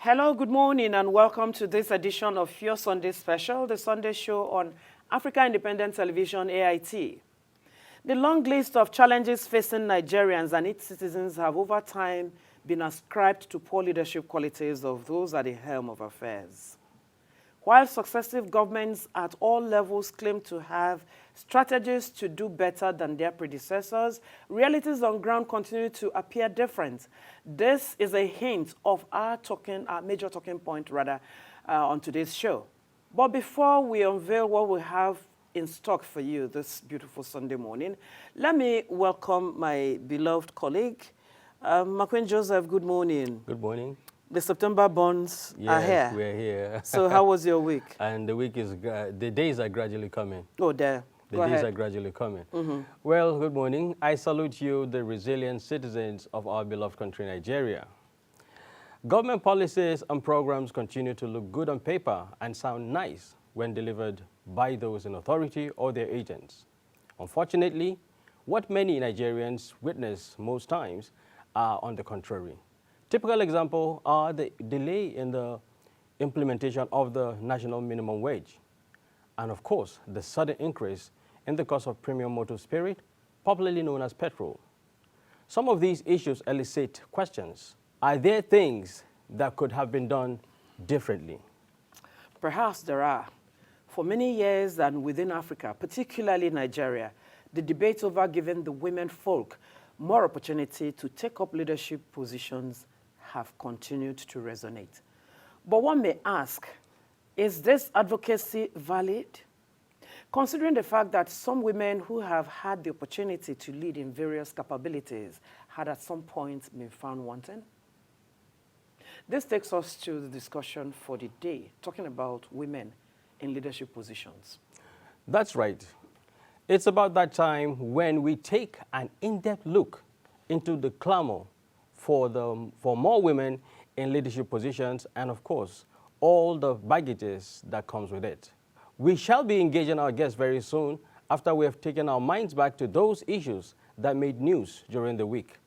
Hello, good morning, and welcome to this edition of Your Sunday Special, the Sunday show on Africa Independent Television, AIT. The long list of challenges facing Nigerians and its citizens have over time been ascribed to poor leadership qualities of those at the helm of affairs. While successive governments at all levels claim to have strategies to do better than their predecessors, realities on ground continue to appear different. This is a hint of our major talking point, on today's show. But before we unveil what we have in stock for you this beautiful Sunday morning, let me welcome my beloved colleague, McQueen Joseph. Good morning. Good morning. The September bonds are here. Yes, we're here. So how was your week? And the week is, the days are gradually coming. Oh, there. The days are gradually coming. Well, good morning. I salute you, the resilient citizens of our beloved country, Nigeria. Government policies and programs continue to look good on paper and sound nice when delivered by those in authority or their agents. Unfortunately, what many Nigerians witness most times are on the contrary. Typical example are the delay in the implementation of the national minimum wage, and of course, the sudden increase in the cost of premium motor spirit, popularly known as petrol. Some of these issues elicit questions. Are there things that could have been done differently? Perhaps there are. For many years and within Africa, particularly Nigeria, the debate over giving the women folk more opportunity to take up leadership positions have continued to resonate. But one may ask, is this advocacy valid? Considering the fact that some women who have had the opportunity to lead in various capabilities had at some point been found wanting? This takes us to the discussion for the day, talking about women in leadership positions. That's right. It's about that time when we take an in-depth look into the clamor for more women in leadership positions and, of course, all the baggages that comes with it. We shall be engaging our guests very soon after we have taken our minds back to those issues that made news during the week.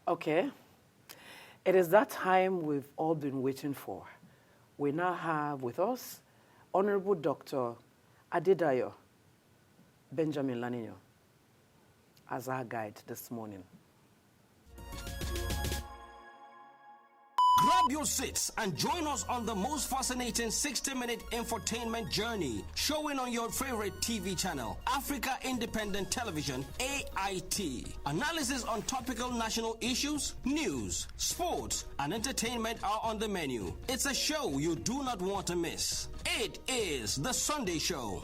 Okay. It is that time we've all been waiting for. We now have with us Honorable Dr. Adedayo Benjamin-Laniyi as our guide this morning. Grab your seats and join us on the most fascinating 60-minute infotainment journey, showing on your favorite TV channel, Africa Independent Television, AIT. Analysis on topical national issues, news, sports, and entertainment are on the menu. It's a show you do not want to miss. It is The Sunday Show.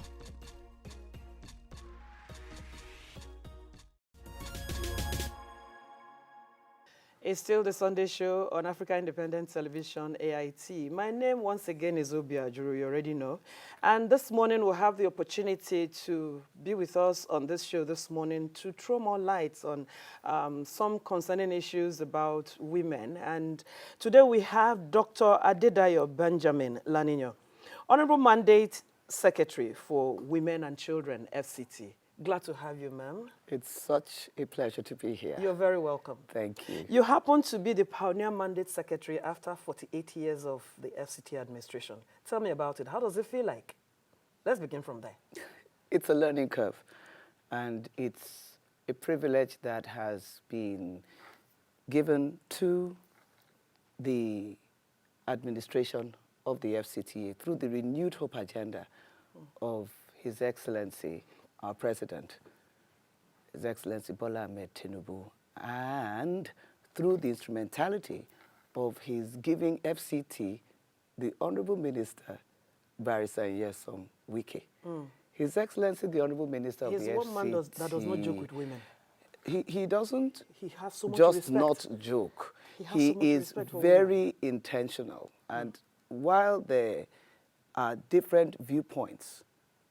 It's still The Sunday Show on Africa Independent Television, AIT. My name, once again, is Obi Ajuru, you already know. And this morning, we'll have the opportunity to be with us on this show this morning to throw more lights on some concerning issues about women. And today, we have Dr. Adedayo Benjamin-Laniyi, Honorable Mandate Secretary for Women and Children, FCT. Glad to have you, ma'am. It's such a pleasure to be here. You're very welcome. Thank you. You happen to be the pioneer mandate secretary after 48 years of the FCT administration. Tell me about it. How does it feel like? Let's begin from there. It's a learning curve, and it's a privilege that has been given to the administration of the FCTA through the renewed hope agenda of His Excellency, our President, His Excellency Bola Ahmed Tinubu, and through the instrumentality of his giving FCT the Honorable Minister, Barrister Nyesom Wike. His Excellency, the Honorable Minister of the FCT. He's one man that does not joke with women. He doesn't He has so much just respect. not joke. He has He so much is respect for very intentional. And while there are different viewpoints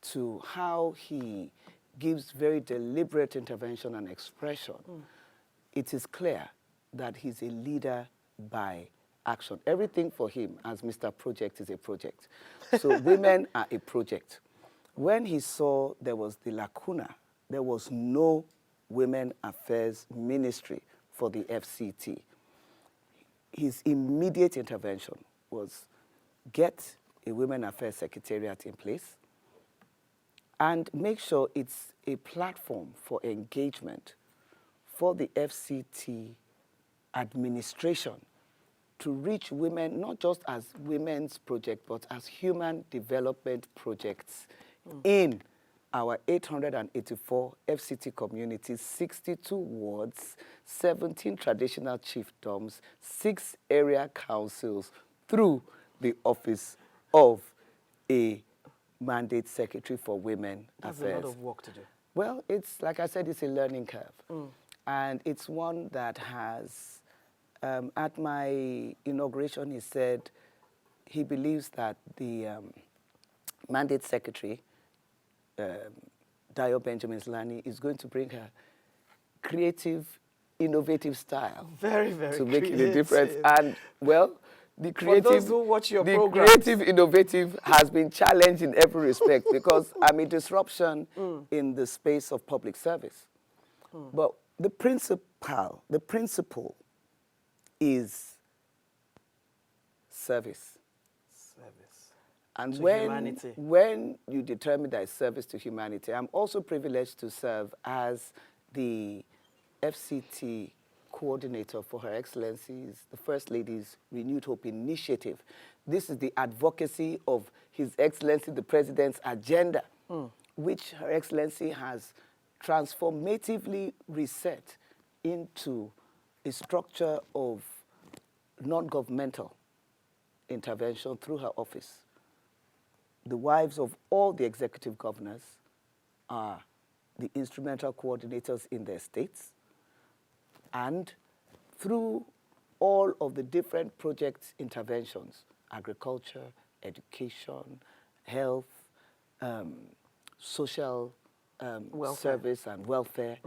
to how he gives very deliberate intervention and expression, it is clear that he's a leader by action. Everything for him, as Mr. Project, is a project. So women are a project. When he saw there was the lacuna, there was no Women Affairs Ministry for the FCT, his immediate intervention was get a Women Affairs Secretariat in place and make sure it's a platform for engagement for the FCT administration to reach women, not just as women's project, but as human development projects in our 884 FCT communities, 62 wards, 17 traditional chiefdoms, 6 area councils through the office of a mandate secretary for women affairs. That's a lot of work to do. Well, it's, like I said, it's a learning curve. And it's one that has, at my inauguration, he said he believes that the mandate secretary, Adedayo Benjamin-Laniyi, is going to bring her creative, innovative style Very, very to make creative. a difference. And, well, the creative, those who watch your the programs. creative, innovative has been challenged in every respect because I'm a disruption in the space of public service. But the principle is service. Service. And To when you determine that it's service to humanity, I'm also privileged to serve as the FCT coordinator for Her Excellency's, the First Lady's Renewed Hope Initiative. This is the advocacy of His Excellency, the President's agenda, which Her Excellency has transformatively reset into a structure of non-governmental intervention through her office. The wives of all the executive governors are the instrumental coordinators in their states. And through all of the different project interventions, agriculture, education, health, social service and welfare,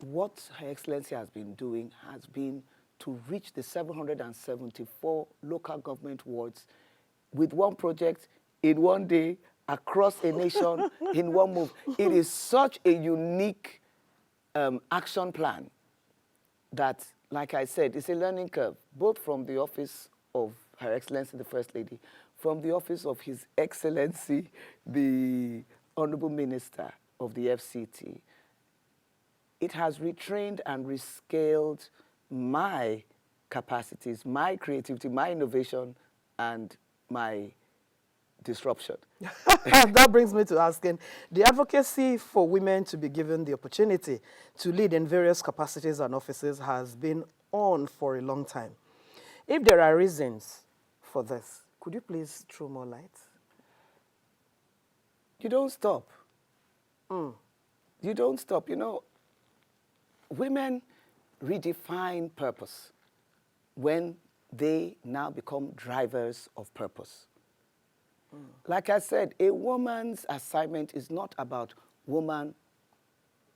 what Her Excellency has been doing has been to reach the 774 local government wards with one project in one day, across a nation, in one move. It is such a unique action plan that like I said, it's a learning curve, both from the office of Her Excellency the First Lady, from the office of His Excellency the Honorable Minister of the FCT. It has retrained and rescaled my capacities, my creativity, my innovation, and my disruption. That brings me to asking, the advocacy for women to be given the opportunity to lead in various capacities and offices has been on for a long time. If there are reasons for this, could you please throw more light? You don't stop. You don't stop. You know, women redefine purpose when they now become drivers of purpose. Like I said, a woman's assignment is not about woman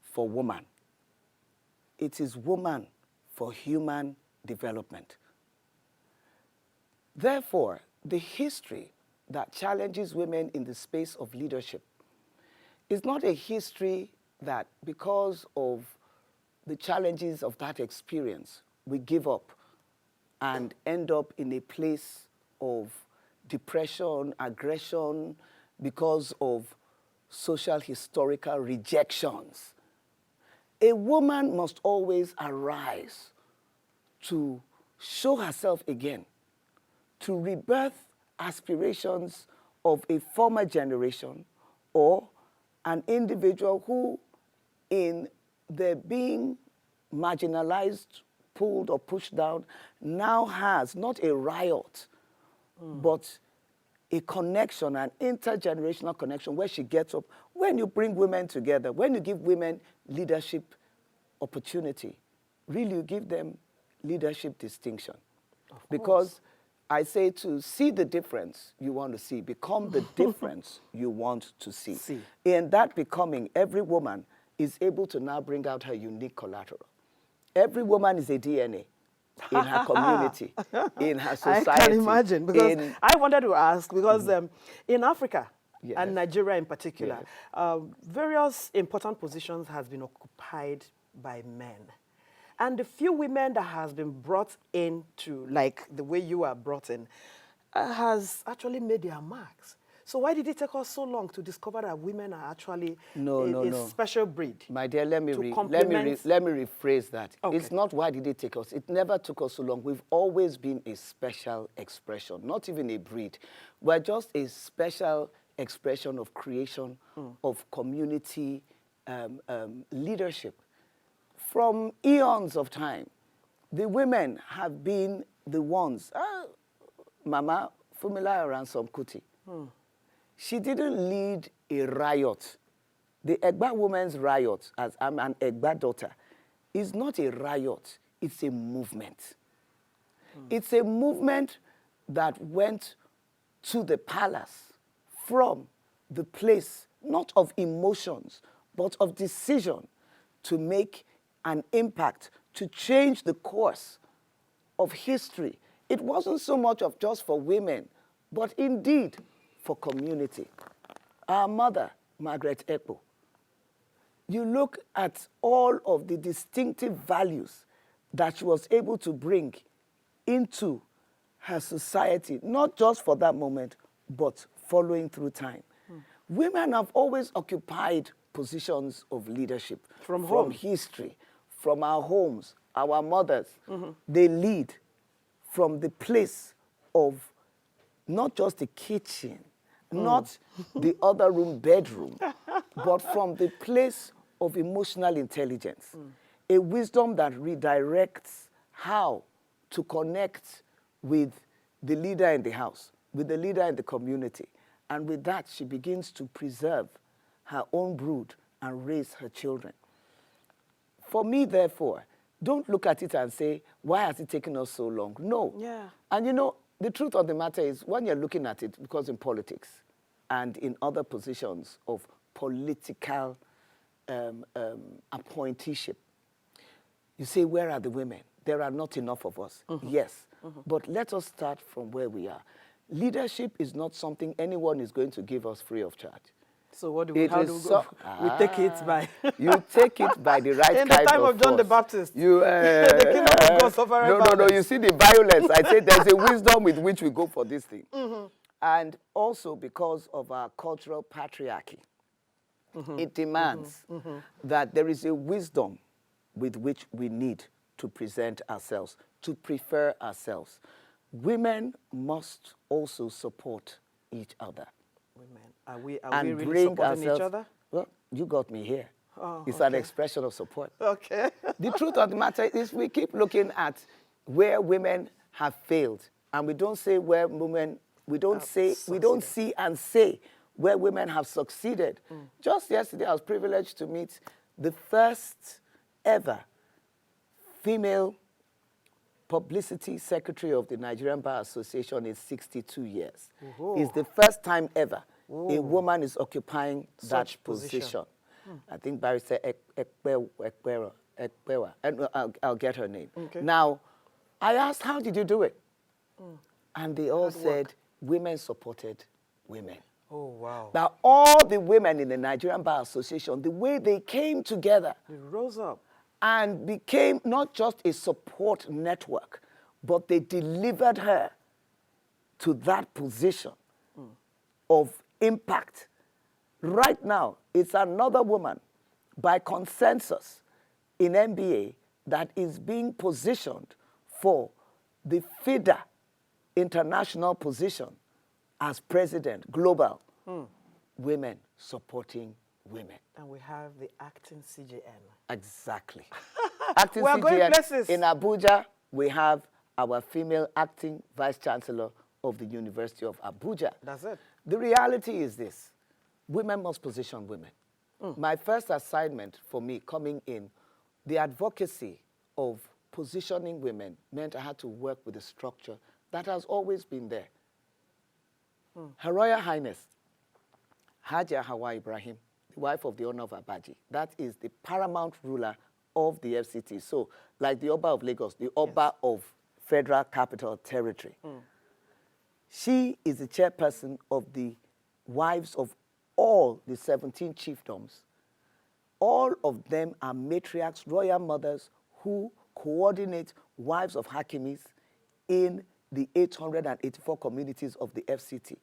for woman. It is woman for human development. Therefore, the history that challenges women in the space of leadership is not a history that, because of the challenges of that experience, we give up and end up in a place of depression, aggression, because of social historical rejections. A woman must always arise to show herself again, to rebirth aspirations of a former generation or an individual who, in their being marginalized, pulled or pushed down, now has not a riot, but a connection, an intergenerational connection where she gets up. When you bring women together, when you give women leadership opportunity, really you give them leadership distinction. Because I say to see the difference you want to see, become the difference you want to see. In that becoming, every woman is able to now bring out her unique collateral. Every woman is a DNA in her community, in her society. I can imagine, because I wanted to ask, because in Africa, and Nigeria in particular, various important positions has been occupied by men. And the few women that has been brought into, like the way you are brought in, has actually made their marks. So why did it take us so long to discover that women are actually a special breed? My dear, let me rephrase that. Okay. It's not why did it take us. It never took us so long. We've always been a special expression, not even a breed. We're just a special expression of creation, of community leadership. From eons of time, the women have been the ones. Mama Funmilayo Ransom Kuti. She didn't lead a riot. The Egba women's riot, as I'm an Egba daughter, is not a riot. It's a movement. It's a movement that went to the palace from the place, not of emotions, but of decision to make an impact, to change the course of history. It wasn't so much of just for women, but indeed for community. Our mother, Margaret Ekpo, you look at all of the distinctive values that she was able to bring into her society, not just for that moment, but following through time. Women have always occupied positions of leadership from history, from our homes, our mothers. They lead from the place of not just the kitchen, not the other room, bedroom, but from the place of emotional intelligence, a wisdom that redirects how to connect with the leader in the house, with the leader in the community. And with that, she begins to preserve her own brood and raise her children. For me, therefore, don't look at it and say, why has it taken us so long? No. And you know, the truth of the matter is, when you're looking at it, because in politics and in other positions of political appointeeship, you say, where are the women? There are not enough of us. Yes, but let us start from where we are. Leadership is not something anyone is going to give us free of charge. So what do we, It how is do we so, go? We take it by... You take it by the right In the kind time of John the force. Baptist, You, the kingdom of God suffered no, violence. you see the violence. I say there's a wisdom with which we go for this thing. And also because of our cultural patriarchy, it demands that there is a wisdom with which we need to present ourselves, to prefer ourselves. Women must also support each other. Women, are we And really bring supporting ourselves, each other? Well, you got me here. Oh, It's an okay. expression of support. Okay. The truth of the matter is we keep looking at where women have failed, and we don't say where women, we don't see and say where women have succeeded. Just yesterday, I was privileged to meet the first ever female publicity secretary of the Nigerian Bar Association in 62 years. It's the first time ever a woman is occupying that Such position. I think Barrister Ekpewa, and I'll get her name. Okay. Now, I asked, how did you do it? And they all said, women supported women. Oh, wow. Now, all the women in the Nigerian Bar Association, the way they came together They rose up. and became not just a support network, but they delivered her to that position of impact. Right now, it's another woman by consensus in NBA that is being positioned for the FIDA international position as president, global. Women supporting women. And we have the acting CJN. Exactly. Acting We are going CGN. places. In Abuja, we have our female acting vice chancellor of the University of Abuja. That's it. The reality is this. Women must position women. My first assignment for me coming in, the advocacy of positioning women meant I had to work with a structure that has always been there. Her Royal Highness, Haja Hawa Ibrahim, the wife of the owner of Abaji, that is the paramount ruler of the FCT. So, like the Oba of Lagos, the Oba of Federal Capital Territory. She is the chairperson of the wives of all the 17 chiefdoms. All of them are matriarchs, royal mothers, who coordinate wives of Hakimis in the 884 communities of the FCT.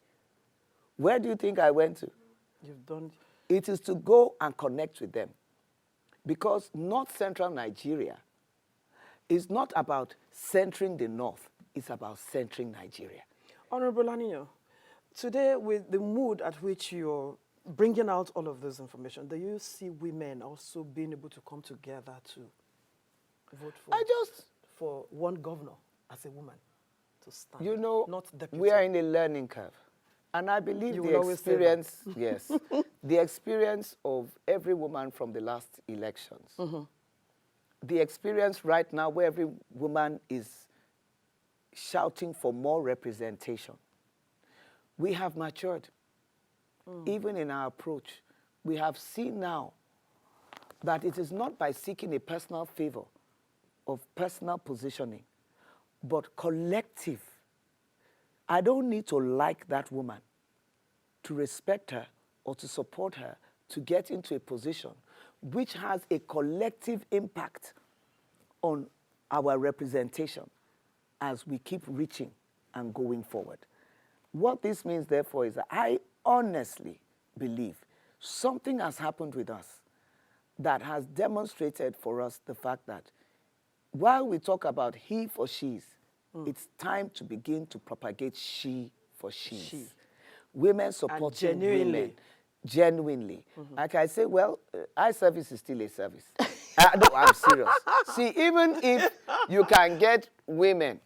Where do you think I went to? You've done... It is to go and connect with them. Because North Central Nigeria is not about centering the North, it's about centering Nigeria. Honorable Laniyi, today with the mood at which you're bringing out all of this information, do you see women also being able to come together to vote for one governor as a woman to stand? You know, not deputy. we are in a learning curve. And I believe You the will always say that. experience, yes, the experience of every woman from the last elections, the experience right now where every woman is shouting for more representation. We have matured. Even in our approach, we have seen now that it is not by seeking a personal favor of personal positioning, but collective. I don't need to like that woman to respect her or to support her to get into a position which has a collective impact on our representation as we keep reaching and going forward. What this means, therefore, is that I honestly believe something has happened with us that has demonstrated for us the fact that while we talk about he for she's, it's time to begin to propagate she for she's. She. Women supporting women. Genuinely. Like I say, well, eye service is still a service. No, I'm serious. See, even if you can get women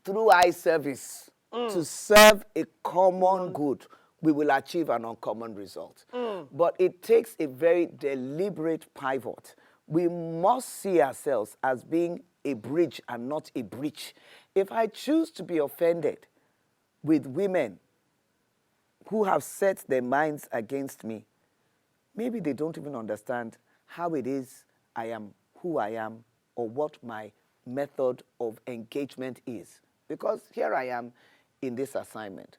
through eye service to serve a common good, we will achieve an uncommon result. But it takes a very deliberate pivot. We must see ourselves as being a bridge and not a breach. If I choose to be offended with women who have set their minds against me, maybe they don't even understand how it is I am who I am or what my method of engagement is. Because here I am in this assignment.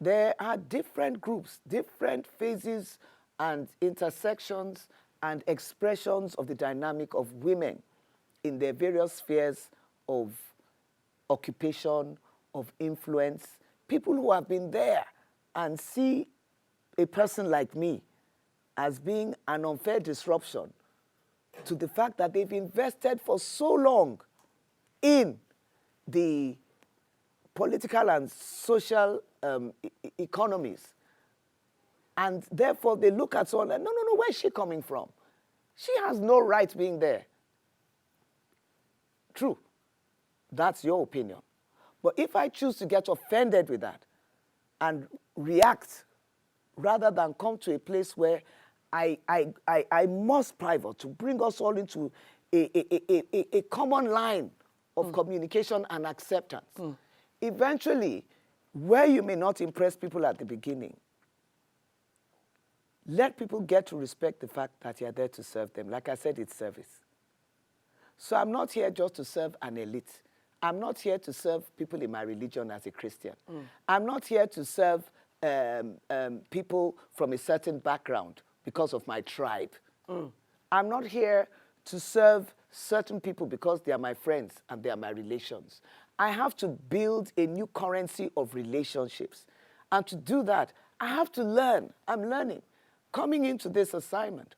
there are different groups, different phases and intersections and expressions of the dynamic of women in their various spheres of occupation, of influence. People who have been there and see a person like me as being an unfair disruption to the fact that they've invested for so long in the political and social economies. And therefore, they look at someone like, no, no, no, where's she coming from? She has no right being there. True. That's your opinion. But if I choose to get offended with that and react rather than come to a place where I must pivot to bring us all into a common line of communication and acceptance. Eventually, where you may not impress people at the beginning, let people get to respect the fact that you're there to serve them. Like I said, it's service. So I'm not here just to serve an elite. I'm not here to serve people in my religion as a Christian. I'm not here to serve people from a certain background because of my tribe. I'm not here to serve certain people because they are my friends and they are my relations. I have to build a new currency of relationships. And to do that, I have to learn. I'm learning. Coming into this assignment,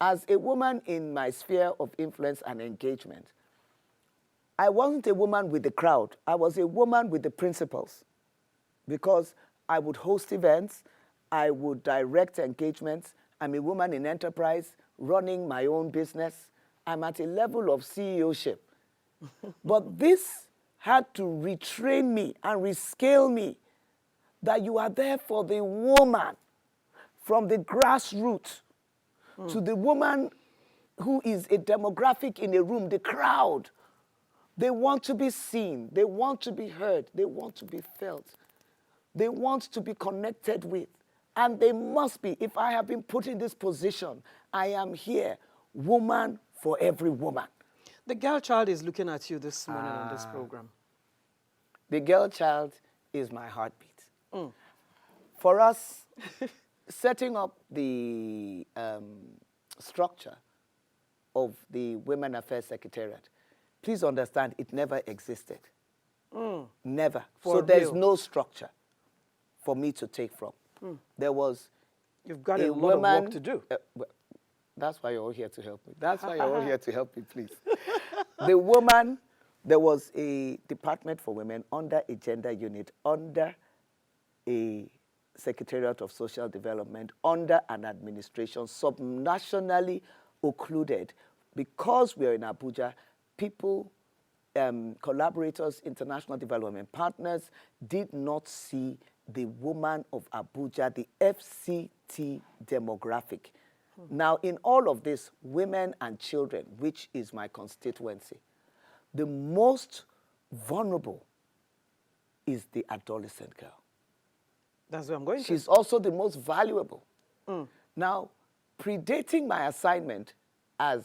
as a woman in my sphere of influence and engagement, I wasn't a woman with the crowd. I was a woman with the principles, because I would host events, I would direct engagements. I'm a woman in enterprise, running my own business. I'm at a level of CEO-ship. But this had to retrain me and rescale me, that you are there for the woman, from the grassroots to the woman who is a demographic in a room, the crowd. They want to be seen. They want to be heard. They want to be felt. They want to be connected with. And they must be. If I have been put in this position, I am here, woman for every woman. The girl child is looking at you this morning on this program. The girl child is my heartbeat. For us, setting up the structure of the Women Affairs Secretariat, please understand, it never existed. Never. So there's no structure for me to take from. There was You've got a lot of work to do. Well, that's why you're all here to help me. That's why you're all here to help me, please. The woman, there was a department for women under a gender unit, under a Secretariat of Social Development, under an administration, subnationally occluded. Because we are in Abuja, people, collaborators, international development partners did not see the woman of Abuja, the FCT demographic. Now, in all of this, women and children, which is my constituency, the most vulnerable is the adolescent girl. That's where I'm going to. She's also the most valuable. Now, predating my assignment as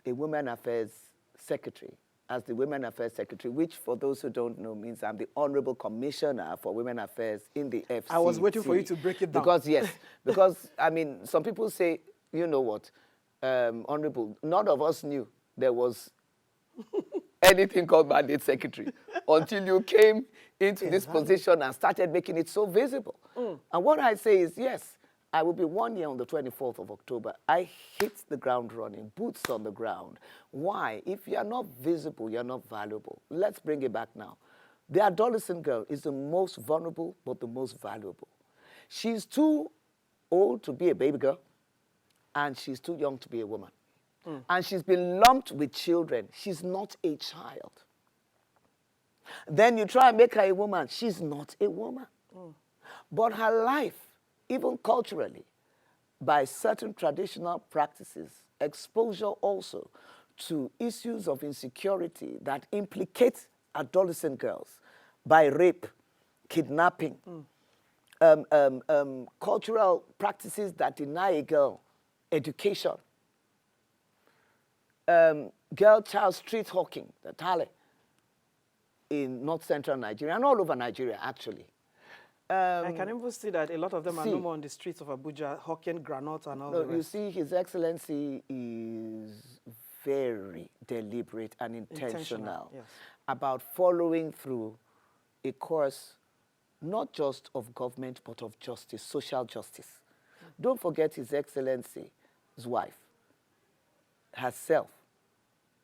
a Women Affairs Secretary, as the Women Affairs Secretary, which for those who don't know means I'm the Honorable Commissioner for Women Affairs in the FCT. I was waiting for you to break it down. Because, yes, because, I mean, some people say, you know what, Honorable, none of us knew there was anything called Mandate Secretary until you came into this position and started making it so visible. And what I say is, yes, I will be 1 year on the 24th of October. I hit the ground running, boots on the ground. Why? If you're not visible, you're not valuable. Let's bring it back now. The adolescent girl is the most vulnerable, but the most valuable. She's too old to be a baby girl, and she's too young to be a woman. And she's been lumped with children. She's not a child. Then you try and make her a woman. She's not a woman. But her life, even culturally, by certain traditional practices, exposure also to issues of insecurity that implicate adolescent girls by rape, kidnapping, cultural practices that deny a girl education, girl child street hawking, the Tale, in north central Nigeria and all over Nigeria, actually. I can even see that a lot of them are no more on the streets of Abuja hawking granite and all the rest. You see, His Excellency is very deliberate and intentional yes. about following through a course not just of government but of justice, social justice. Don't forget His Excellency's wife, herself,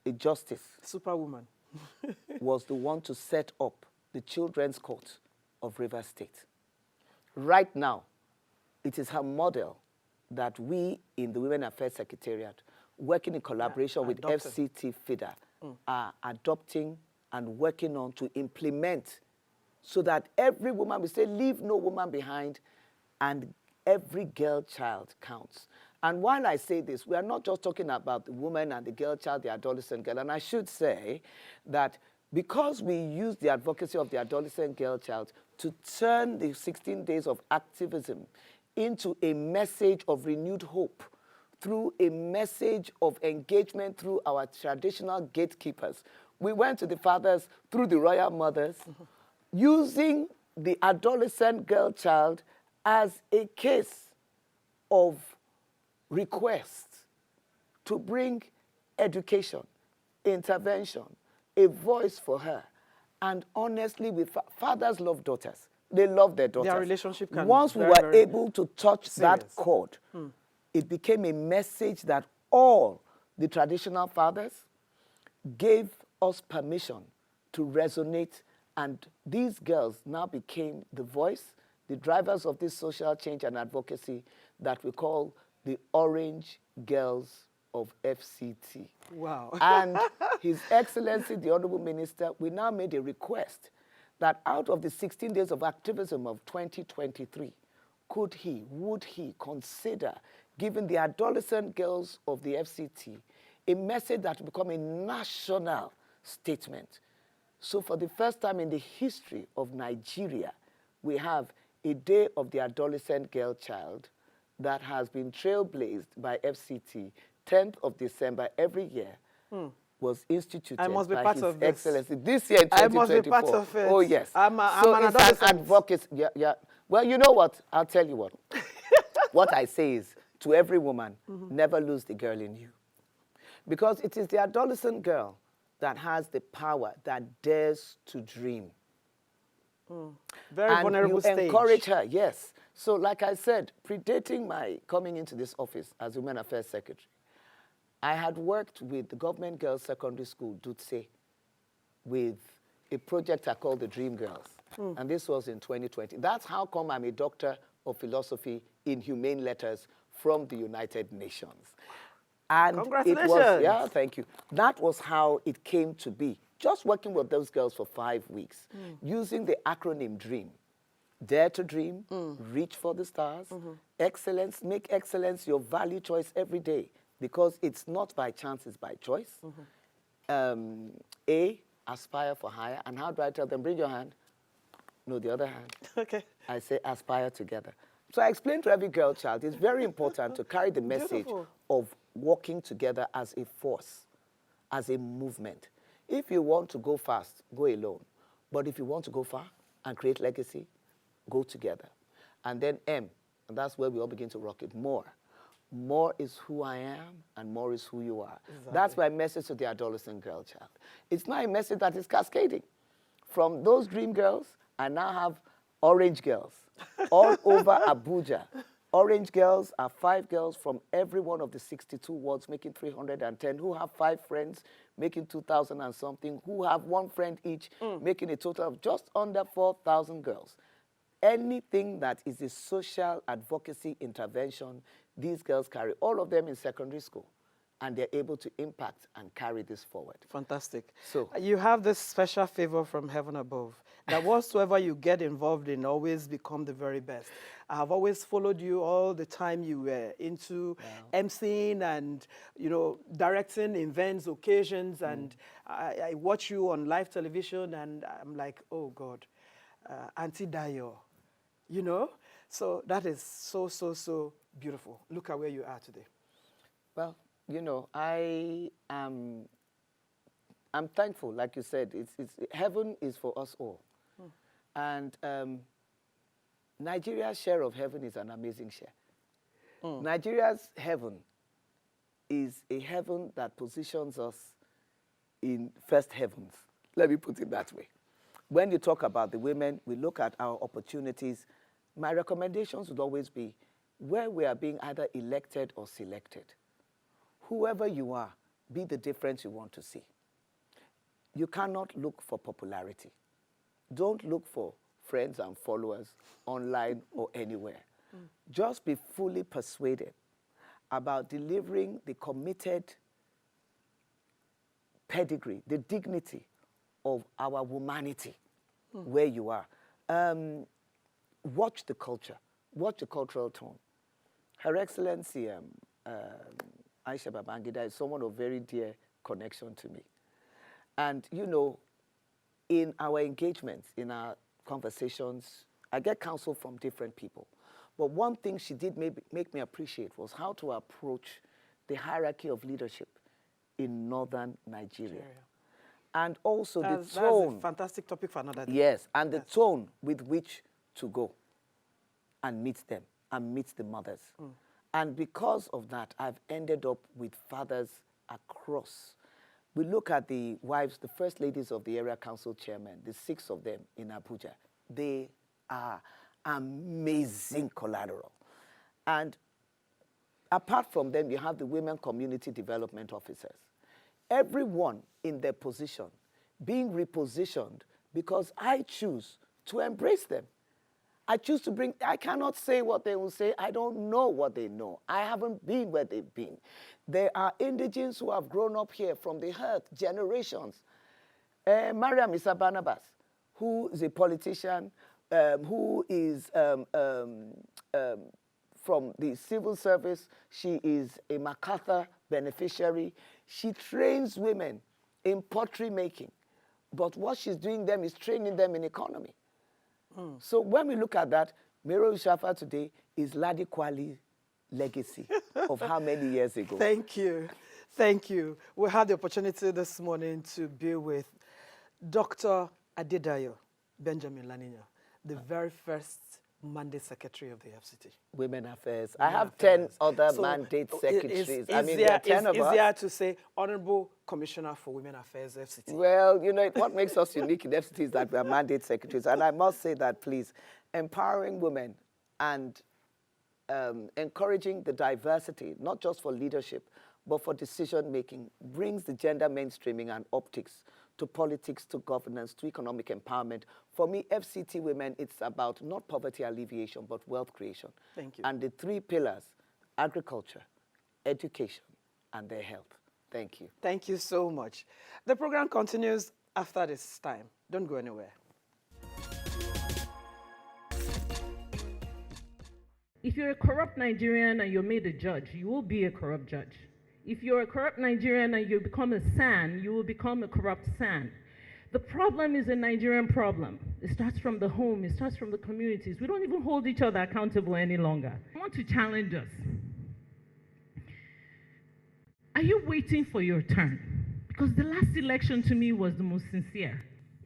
a justice, Superwoman. was the one to set up the Children's Court of Rivers State. Right now, it is her model that we in the Women Affairs Secretariat, working in collaboration with FCT FIDA, are adopting and working on to implement so that every woman, we say, leave no woman behind, and every girl child counts. And while I say this, we are not just talking about the woman and the girl child, the adolescent girl. And I should say that because we use the advocacy of the adolescent girl child to turn the 16 days of activism into a message of renewed hope, through a message of engagement through our traditional gatekeepers. We went to the fathers through the royal mothers, using the adolescent girl child as a case of request to bring education, intervention, a voice for her. And honestly, fathers love daughters. They love their daughters. Their relationship can Once we were able to touch that chord, it became a message that all the traditional fathers gave us permission to resonate, and these girls now became the voice, the drivers of this social change and advocacy that we call the Orange Girls of FCT. Wow. And His Excellency, the Honorable Minister, we now made a request that out of the 16 days of activism of 2023, would he consider giving the adolescent girls of the FCT a message that will become a national statement. So for the first time in the history of Nigeria, we have a day of the adolescent girl child that has been trailblazed by FCT. 10th of December every year was instituted I must be by part His of this. Excellency. This year in 2024. I must be part of it. Oh, yes. I'm so an it's adolescent. an advocacy. Yeah. Well, you know what? I'll tell you what. What I say is, to every woman, never lose the girl in you. Because it is the adolescent girl that has the power, that dares to dream. Very vulnerable stage. And you encourage her, yes. So like I said, predating my coming into this office as Women Affairs Secretary, I had worked with the Government Girls Secondary School, Dutse, with a project I called the Dream Girls. And this was in 2020. That's how come I'm a doctor of philosophy in humane letters from the United Nations. And Congratulations. It was, yeah, thank you. That was how it came to be. Just working with those girls for 5 weeks, using the acronym DREAM. Dare to dream, reach for the stars, excellence, make excellence your value choice every day, because it's not by chance, it's by choice. A, aspire for higher. And how do I tell them? Bring your hand. No, the other hand. Okay. I say aspire together. So I explain to every girl child, it's very important to carry the message of working together as a force, as a movement. If you want to go fast, go alone. But if you want to go far and create legacy, go together. And then M, and that's where we all begin to rock it, more. More is who I am, and more is who you are. Exactly. That's my message to the adolescent girl child. It's not a message that is cascading. From those dream girls, I now have orange girls all over Abuja. Orange girls are 5 girls from every one of the 62 wards, making 310, who have 5 friends, making 2,000 and something, who have 1 friend each, making a total of just under 4,000 girls. Anything that is a social advocacy intervention, these girls carry, all of them in secondary school, and they're able to impact and carry this forward. Fantastic. So you have this special favor from heaven above, that whatsoever you get involved in always become the very best. I have always followed you all the time you were into emceeing and, you know, directing events, occasions, and I watch you on live television, and I'm like, oh God, Adedayo, you know? So that is so, so, so beautiful. Look at where you are today. Well, you know, I'm thankful, like you said. Heaven is for us all. And Nigeria's share of heaven is an amazing share. Nigeria's heaven is a heaven that positions us in first heavens. Let me put it that way. When you talk about the women, we look at our opportunities. My recommendations would always be where we are being either elected or selected. Whoever you are, be the difference you want to see. You cannot look for popularity. Don't look for friends and followers online or anywhere. Just be fully persuaded about delivering the committed pedigree, the dignity of our humanity where you are. Watch the culture, watch the cultural tone. Her Excellency Aisha Babangida is someone of very dear connection to me. And you know, in our engagements, in our conversations, I get counsel from different people. But one thing she did make me appreciate was how to approach the hierarchy of leadership in northern Nigeria. And also the tone. That's a fantastic topic for another day. Yes, and the tone with which to go and meet them and meet the mothers. And because of that, I've ended up with fathers across. We look at the wives, the first ladies of the area council chairman, the 6 of them in Abuja. They are amazing collateral. And apart from them, you have the women community development officers. Everyone in their position being repositioned because I choose to embrace them. I choose to bring, I cannot say what they will say. I don't know what they know. I haven't been where they've been. There are indigenes who have grown up here from the earth, generations. Mariam Issa Barnabas, who is a politician, who is from the civil service. She is a MacArthur beneficiary. She trains women in pottery making. But what she's doing them is training them in economy. So when we look at that, Mero Shafa today is Ladi Kwali's legacy of how many years ago? Thank you. Thank you. We had the opportunity this morning to be with Dr. Adedayo Benjamin-Laniyi, the very first mandate secretary of the FCT. Women Affairs. I have 10 other mandate secretaries. I mean, there are 10 of us. It's easier to say Honorable Commissioner for Women Affairs, FCT. Well, you know, what makes us unique in FCT is that we are mandate secretaries. And I must say that, please, empowering women and encouraging the diversity, not just for leadership, but for decision-making, brings the gender mainstreaming and optics to politics, to governance, to economic empowerment. For me, FCT women, it's about not poverty alleviation, but wealth creation. Thank you. And the 3 pillars, agriculture, education, and their health. Thank you. Thank you so much. The program continues after this time. Don't go anywhere. If you're a corrupt Nigerian and you're made a judge, you will be a corrupt judge. If you're a corrupt Nigerian and you become a SAN, you will become a corrupt SAN. The problem is a Nigerian problem. It starts from the home, it starts from the communities. We don't even hold each other accountable any longer. I want to challenge us. Are you waiting for your turn? Because the last election to me was the most sincere.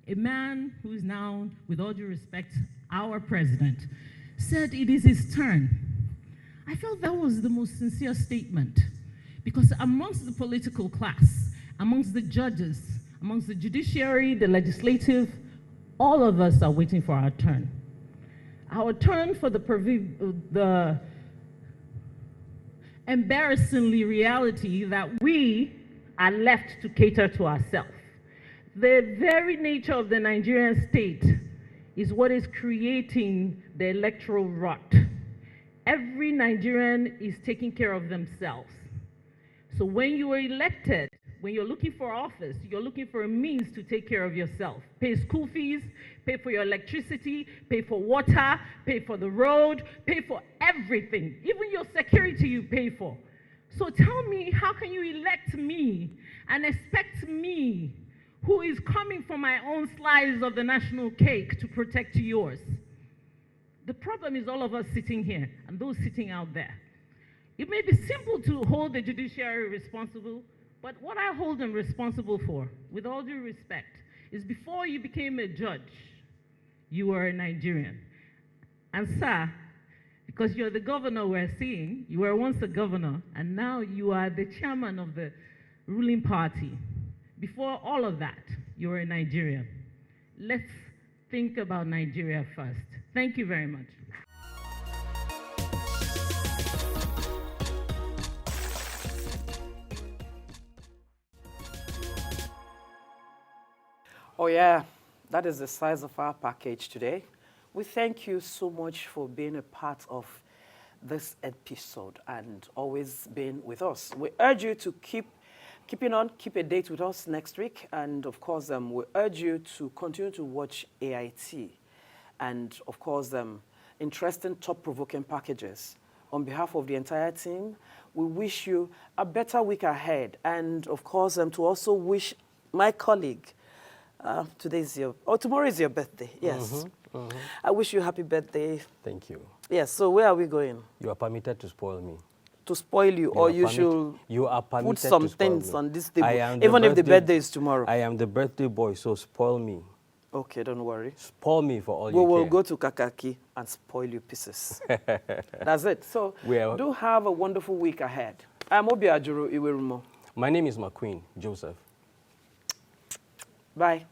A man who is now, with all due respect, our president, said it is his turn. I felt that was the most sincere statement. Because amongst the political class, amongst the judges, amongst the judiciary, the legislative, all of us are waiting for our turn. Our turn for the embarrassingly reality that we are left to cater to ourselves. The very nature of the Nigerian state is what is creating the electoral rot. Every Nigerian is taking care of themselves. So when you are elected, when you're looking for office, you're looking for a means to take care of yourself. Pay school fees, pay for your electricity, pay for water, pay for the road, pay for everything. Even your security you pay for. So tell me, how can you elect me and expect me, who is coming for my own slice of the national cake, to protect yours? The problem is all of us sitting here and those sitting out there. It may be simple to hold the judiciary responsible, but what I hold them responsible for, with all due respect, is before you became a judge, you were a Nigerian. And sir, because you're the governor we're seeing, you were once a governor, and now you are the chairman of the ruling party. Before all of that, you were a Nigerian. Let's think about Nigeria first. Thank you very much. Oh yeah, that is the size of our package today. We thank you so much for being a part of this episode and always being with us. We urge you to keep a date with us next week. And of course, we urge you to continue to watch AIT. And of course, interesting, thought-provoking packages. On behalf of the entire team, we wish you a better week ahead. And of course, to also wish my colleague, tomorrow is your birthday, yes. I wish you a happy birthday. Thank you. Yes, so where are we going? You are permitted to spoil me. To spoil you, or you should put some things on this table, even if the birthday is tomorrow. I am the birthday boy, so spoil me. Okay, don't worry. Spoil me for all you We care. will go to Kakaki and spoil you pieces. That's it. So do have a wonderful week ahead. I'm Obi Ajuru Iwerumo. My name is McQueen Joseph. Bye.